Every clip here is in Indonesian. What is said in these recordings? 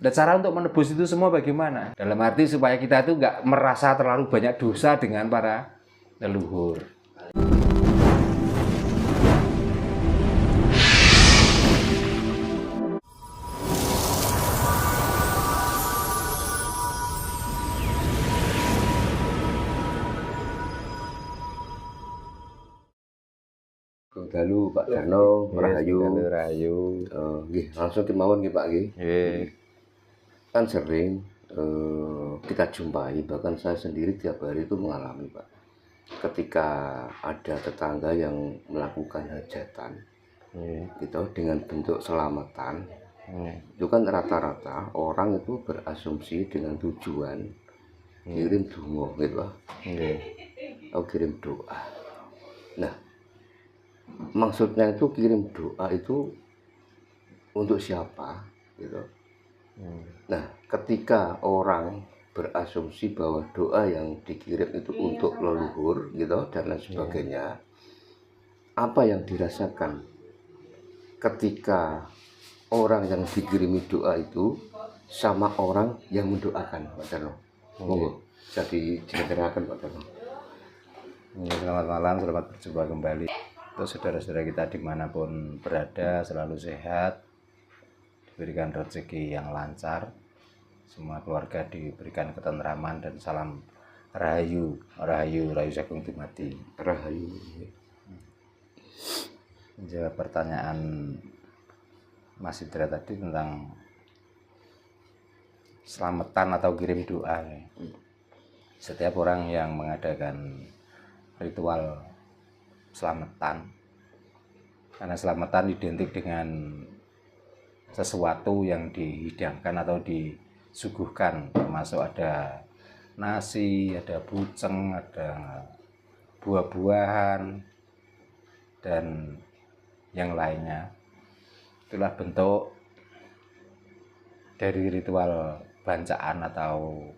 Dan cara untuk menebus itu semua bagaimana? Dalam arti supaya kita itu nggak merasa terlalu banyak dosa dengan para leluhur. Dalu Pak Darno, Rahayu. Rahayu. Nggih, langsung kemawon nggih Pak nggih. Kan sering kita jumpai, bahkan saya sendiri tiap hari itu mengalami Pak. Ketika ada tetangga yang melakukan hajatan, gitu dengan bentuk selamatan, itu kan rata-rata orang itu berasumsi dengan tujuan kirim donga gitu Pak. Atau kirim doa. Nah, maksudnya itu kirim doa itu untuk siapa gitu. Nah, ketika orang berasumsi bahwa doa yang dikirim itu untuk leluhur gitu dan lain sebagainya, apa yang dirasakan ketika orang yang dikirimi doa itu sama orang yang mendoakan Pak Darno? Monggo jadi diceritakan Pak Darno. Selamat malam, selamat berjumpa kembali. Untuk saudara-saudara kita dimanapun berada, selalu sehat, diberikan rezeki yang lancar, semua keluarga diberikan ketentraman, dan salam Rahayu, Rahayu, Rahayu Sagung Dumadi. Rahayu. Jawab pertanyaan Mas Indra tadi tentang selamatan atau kirim doa. Setiap orang yang mengadakan ritual selamatan, karena selamatan identik dengan sesuatu yang dihidangkan atau disuguhkan, termasuk ada nasi, ada buceng, ada buah-buahan, dan yang lainnya. Itulah bentuk dari ritual bancaan atau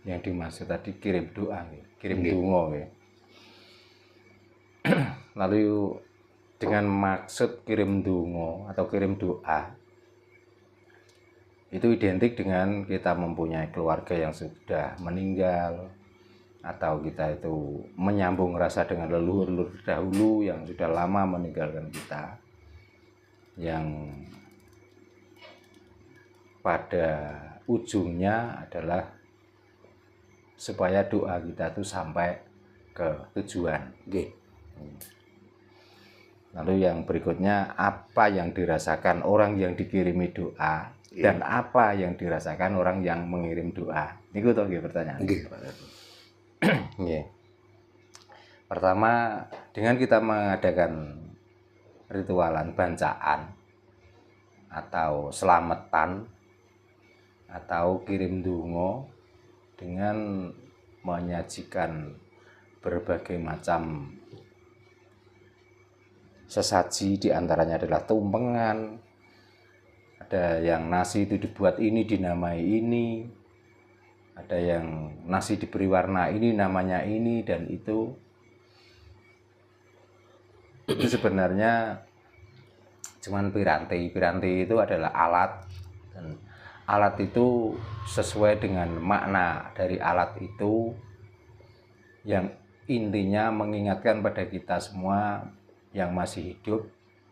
yang dimaksud tadi kirim doa, kirim donga. Lalu dengan maksud kirim donga atau kirim doa itu identik dengan kita mempunyai keluarga yang sudah meninggal, atau kita itu menyambung rasa dengan leluhur dahulu yang sudah lama meninggalkan kita, yang pada ujungnya adalah supaya doa kita itu sampai ke tujuan. Lalu yang berikutnya, apa yang dirasakan orang yang dikirimi doa dan apa yang dirasakan orang yang mengirim doa? Niku toh nggih pertanyaan. Nggih, Pak. Nggih. Pertama, dengan kita mengadakan ritualan bancaan atau selamatan atau kirim donga dengan menyajikan berbagai macam sesaji, diantaranya adalah tumpengan, ada yang nasi itu dibuat ini dinamai ini, ada yang nasi diberi warna ini namanya ini dan itu sebenarnya cuman piranti. Piranti itu adalah alat, dan alat itu sesuai dengan makna dari alat itu yang intinya mengingatkan pada kita semua yang masih hidup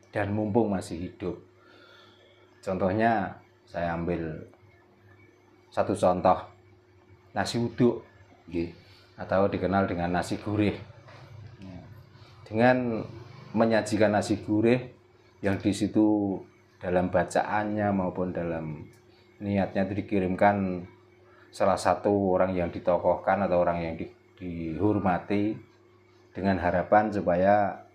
dan mumpung masih hidup. Contohnya saya ambil satu contoh, nasi uduk atau dikenal dengan nasi gurih. Dengan menyajikan nasi gurih yang di situ dalam bacaannya maupun dalam niatnya itu dikirimkan salah satu orang yang ditokohkan atau orang yang dihormati, dengan harapan supaya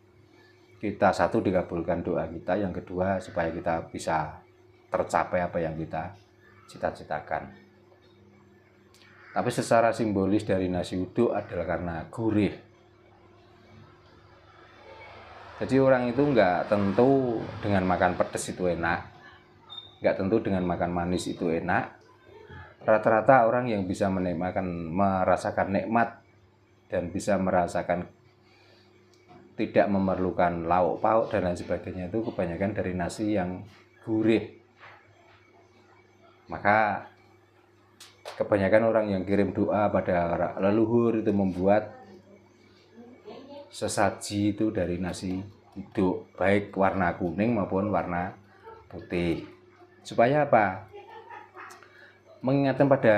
kita satu dikabulkan doa kita, yang kedua supaya kita bisa tercapai apa yang kita cita-citakan. Tapi secara simbolis dari nasi uduk adalah karena gurih. Jadi orang itu nggak tentu dengan makan pedas itu enak, nggak tentu dengan makan manis itu enak. Rata-rata orang yang bisa merasakan nikmat dan bisa merasakan tidak memerlukan lauk pauk dan lain sebagainya itu kebanyakan dari nasi yang gurih. Maka kebanyakan orang yang kirim doa pada leluhur itu membuat sesaji itu dari nasi uduk, baik warna kuning maupun warna putih. Supaya apa? Mengingatkan pada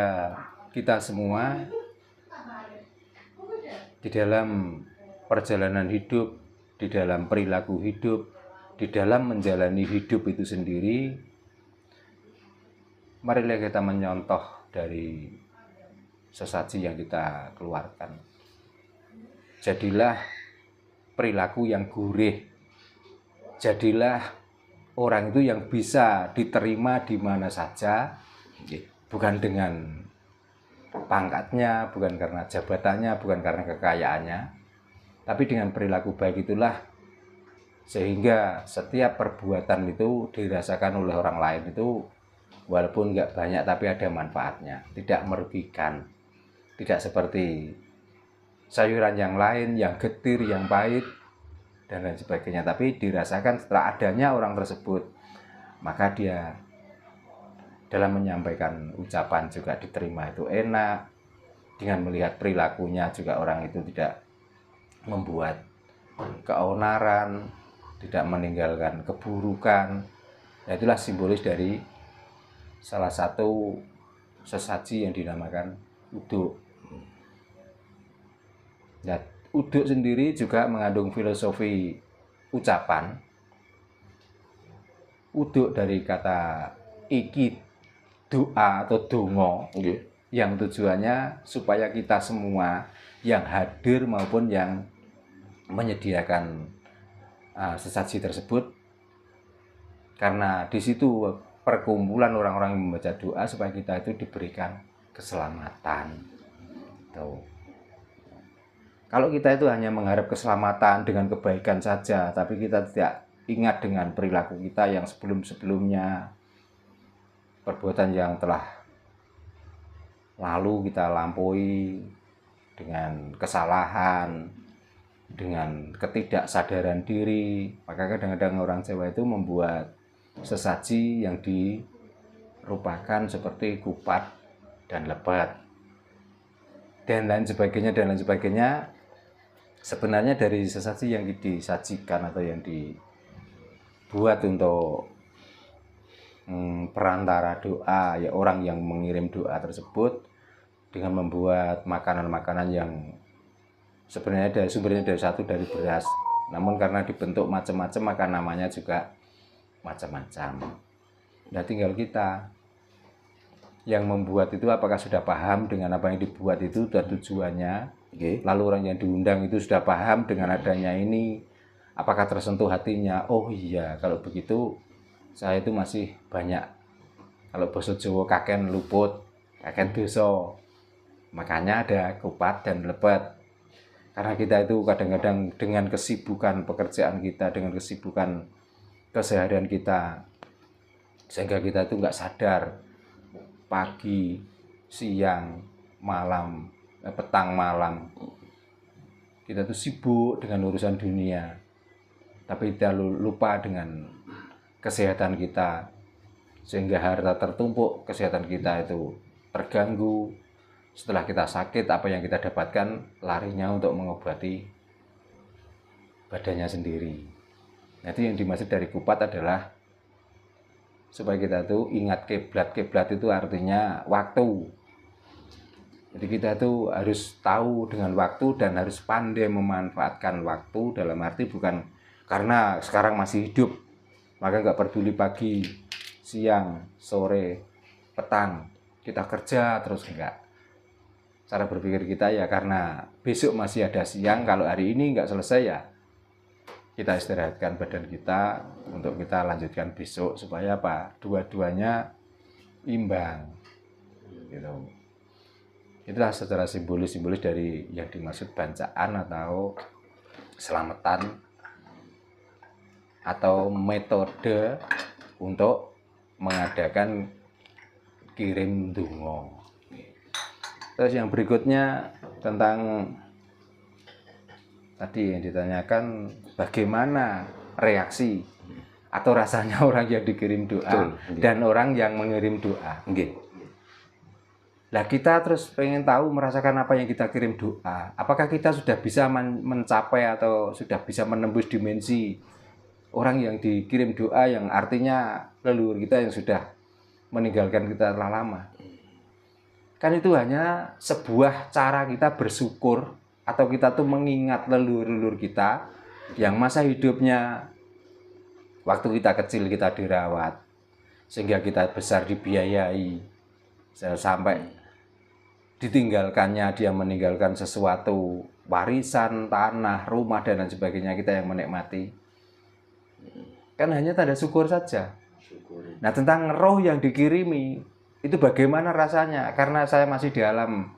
kita semua di dalam perjalanan hidup, di dalam perilaku hidup, di dalam menjalani hidup itu sendiri, marilah kita menyontoh dari sesaji yang kita keluarkan. Jadilah perilaku yang gurih, jadilah orang itu yang bisa diterima di mana saja, bukan dengan pangkatnya, bukan karena jabatannya, bukan karena kekayaannya, tapi dengan perilaku baik itulah sehingga setiap perbuatan itu dirasakan oleh orang lain itu walaupun nggak banyak tapi ada manfaatnya, tidak merugikan, tidak seperti sayuran yang lain yang getir, yang pahit dan lain sebagainya, tapi dirasakan setelah adanya orang tersebut, maka dia dalam menyampaikan ucapan juga diterima itu enak, dengan melihat perilakunya juga orang itu tidak membuat keonaran, tidak meninggalkan keburukan. Nah, itulah simbolis dari salah satu sesaji yang dinamakan uduk. Nah, uduk sendiri juga mengandung filosofi ucapan. Uduk dari kata iki, doa atau dongo, yang tujuannya supaya kita semua yang hadir maupun yang menyediakan sesaji tersebut, karena di situ perkumpulan orang-orang yang membaca doa supaya kita itu diberikan keselamatan. Tuh. Kalau kita itu hanya mengharap keselamatan dengan kebaikan saja, tapi kita tidak ingat dengan perilaku kita yang sebelum-sebelumnya, perbuatan yang telah lalu kita lampaui dengan kesalahan, dengan ketidaksadaran diri, maka kadang-kadang orang Jawa itu membuat sesaji yang dirupakan seperti kupat dan lebat dan lain sebagainya. Sebenarnya dari sesaji yang disajikan atau yang dibuat untuk perantara doa, ya orang yang mengirim doa tersebut dengan membuat makanan-makanan yang sebenarnya sumbernya dari satu, dari beras, namun karena dibentuk macam-macam maka namanya juga macam-macam. Nah, tinggal kita yang membuat itu apakah sudah paham dengan apa yang dibuat itu dan tujuannya. Lalu orang yang diundang itu sudah paham dengan adanya ini, apakah tersentuh hatinya? Oh iya, kalau begitu saya itu masih banyak, kalau basa Jawa kaken luput, kaken dosa. Makanya ada kupat dan lebat. Karena kita itu kadang-kadang dengan kesibukan pekerjaan kita, dengan kesibukan keseharian kita, sehingga kita itu nggak sadar pagi, siang, malam, petang, malam kita tuh sibuk dengan urusan dunia, tapi kita lupa dengan kesehatan kita, sehingga harta tertumpuk, kesehatan kita itu terganggu. Setelah kita sakit, apa yang kita dapatkan? Larinya untuk mengobati badannya sendiri. Nah, itu yang dimaksud dari kupat adalah supaya kita tuh ingat kiblat. Kiblat itu artinya waktu. Jadi kita tuh harus tahu dengan waktu dan harus pandai memanfaatkan waktu, dalam arti bukan karena sekarang masih hidup maka nggak peduli pagi, siang, sore, petang kita kerja terus, enggak. Cara berpikir kita ya karena besok masih ada siang, kalau hari ini nggak selesai ya kita istirahatkan badan kita untuk kita lanjutkan besok, supaya apa? Dua-duanya imbang gitu. Itulah secara simbolis dari yang dimaksud bancaan atau selamatan atau metode untuk mengadakan kirim donga. Terus yang berikutnya tentang tadi yang ditanyakan, bagaimana reaksi atau rasanya orang yang dikirim doa. Betul. Dan orang yang mengirim doa. Nggih. Lah kita terus pengen tahu merasakan apa yang kita kirim doa. Apakah kita sudah bisa mencapai atau sudah bisa menembus dimensi orang yang dikirim doa, yang artinya leluhur kita yang sudah meninggalkan kita telah lama. Kan itu hanya sebuah cara kita bersyukur atau kita tuh mengingat leluhur-leluhur kita yang masa hidupnya waktu kita kecil kita dirawat sehingga kita besar dibiayai sampai ditinggalkannya, dia meninggalkan sesuatu, warisan, tanah, rumah dan lain sebagainya, kita yang menikmati. Kan hanya tanda syukur saja. Nah, tentang roh yang dikirimi itu bagaimana rasanya? Karena saya masih di alam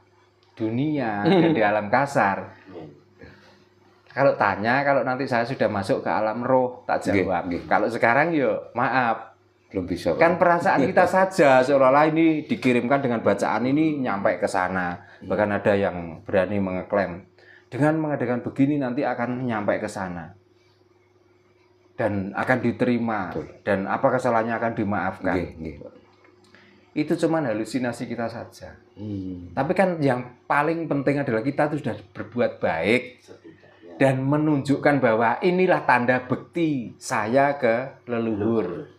dunia dan di alam kasar. Kalau tanya, kalau nanti saya sudah masuk ke alam roh, tak jawab. Kalau sekarang yuk, maaf, belum bisa. Kan perasaan kita saja seolah-olah ini dikirimkan dengan bacaan ini nyampe ke sana. Bahkan ada yang berani mengeklaim dengan mengadakan begini nanti akan nyampe ke sana dan akan diterima. Betul. Dan apa kesalahannya akan dimaafkan. Itu cuma halusinasi kita saja. Tapi kan yang paling penting adalah kita itu sudah berbuat baik dan menunjukkan bahwa inilah tanda bukti saya ke leluhur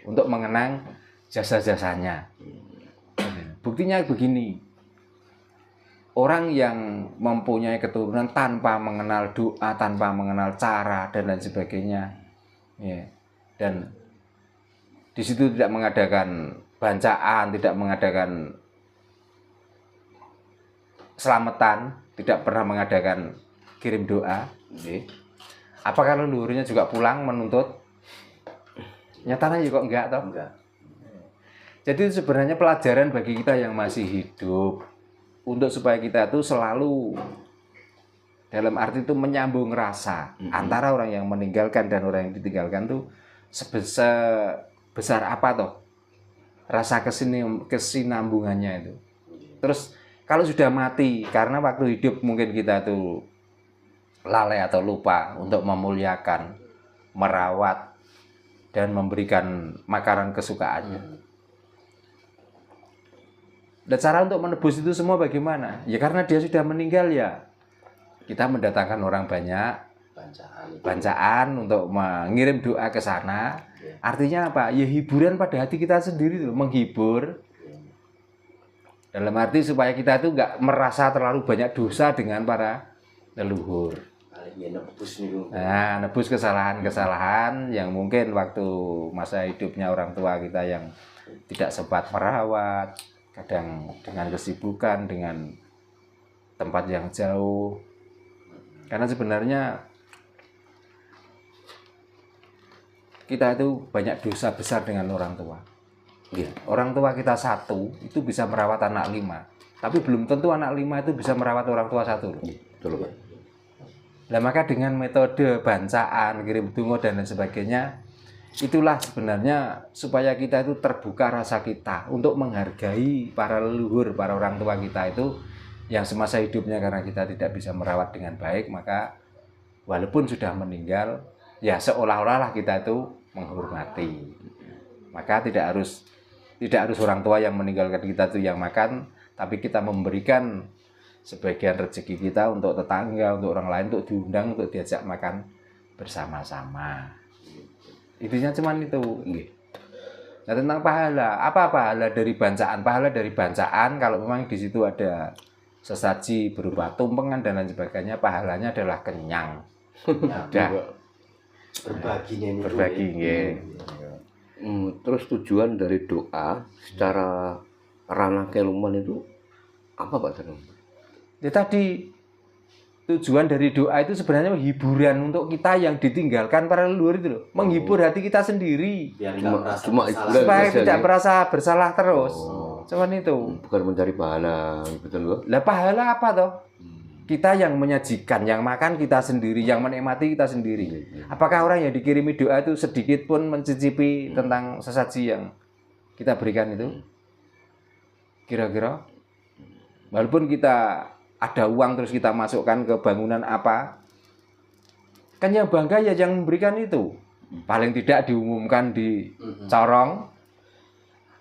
untuk mengenang jasa-jasanya. Buktinya begini, orang yang mempunyai keturunan tanpa mengenal doa, tanpa mengenal cara dan lain sebagainya, ya, dan di situ tidak mengadakan bancaan, tidak mengadakan selamatan, tidak pernah mengadakan kirim doa, apakah leluhurnya juga pulang menuntut? Nyatanya juga enggak toh? Enggak. Jadi sebenarnya pelajaran bagi kita yang masih hidup untuk supaya kita itu selalu dalam arti itu menyambung rasa antara orang yang meninggalkan dan orang yang ditinggalkan tuh sebesar apa toh rasa kesinambungannya itu. Terus kalau sudah mati karena waktu hidup mungkin kita tuh lalai atau lupa untuk memuliakan, merawat dan memberikan makanan kesukaannya. Dan cara untuk menebus itu semua bagaimana? Ya karena dia sudah meninggal ya. Kita mendatangkan orang banyak, bancaan untuk mengirim doa ke sana. Artinya apa? Ya hiburan pada hati kita sendiri loh, menghibur. Dalam arti supaya kita itu nggak merasa terlalu banyak dosa dengan para leluhur. Nah, nebus kesalahan-kesalahan yang mungkin waktu masa hidupnya orang tua kita yang tidak sempat merawat, kadang dengan kesibukan, dengan tempat yang jauh. Karena sebenarnya kita itu banyak dosa besar dengan orang tua. Orang tua kita satu itu bisa merawat anak 5, tapi belum tentu anak 5 itu bisa merawat orang tua satu. Betul, Pak. Nah, maka dengan metode bancaan, kirim donga dan lain sebagainya, itulah sebenarnya supaya kita itu terbuka rasa kita untuk menghargai para leluhur, para orang tua kita itu yang semasa hidupnya karena kita tidak bisa merawat dengan baik, maka walaupun sudah meninggal, ya seolah-olah kita itu menghormati. Maka tidak harus orang tua yang meninggalkan kita itu yang makan, tapi kita memberikan sebagian rezeki kita untuk tetangga, untuk orang lain, untuk diundang, untuk diajak makan bersama-sama. Intinya cuman itu. Nah, tentang pahala, apa pahala dari bancaan? Pahala dari bancaan kalau memang di situ ada sesaji berupa tumpengan dan lain sebagainya, pahalanya adalah kenyang. Berbagi. Terus tujuan dari doa secara ranah keilmuan itu apa, Pak Sarung? Ya tadi tujuan dari doa itu sebenarnya hiburan untuk kita yang ditinggalkan para leluhur itu loh, menghibur hati kita sendiri. Cuma supaya tidak merasa bersalah terus. Cuman itu. Bukan mencari pahala, betul loh. Lah pahala apa toh? Kita yang menyajikan, yang makan kita sendiri, yang menikmati kita sendiri. Apakah orang yang dikirimi doa itu sedikit pun mencicipi tentang sesaji yang kita berikan itu? Kira-kira? Walaupun kita ada uang terus kita masukkan ke bangunan apa, kan yang bangga ya yang memberikan itu. paling tidak diumumkan di corong,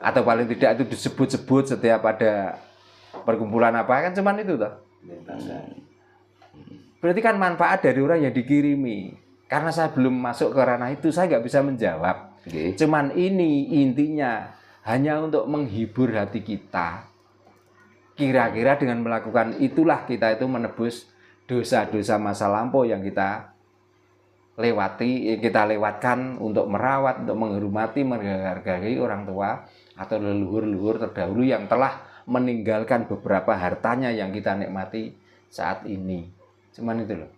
atau paling tidak itu disebut-sebut setiap ada perkumpulan apa, kan cuman itu toh. Berarti kan manfaat dari orang yang dikirimi. Karena saya belum masuk ke ranah itu, saya nggak bisa menjawab. Cuman ini intinya hanya untuk menghibur hati kita. Kira-kira dengan melakukan itulah kita itu menebus dosa-dosa masa lampau yang kita lewatkan untuk merawat, untuk menghormati, menghargai orang tua atau leluhur-leluhur terdahulu yang telah meninggalkan beberapa hartanya yang kita nikmati saat ini. Cuman itu loh.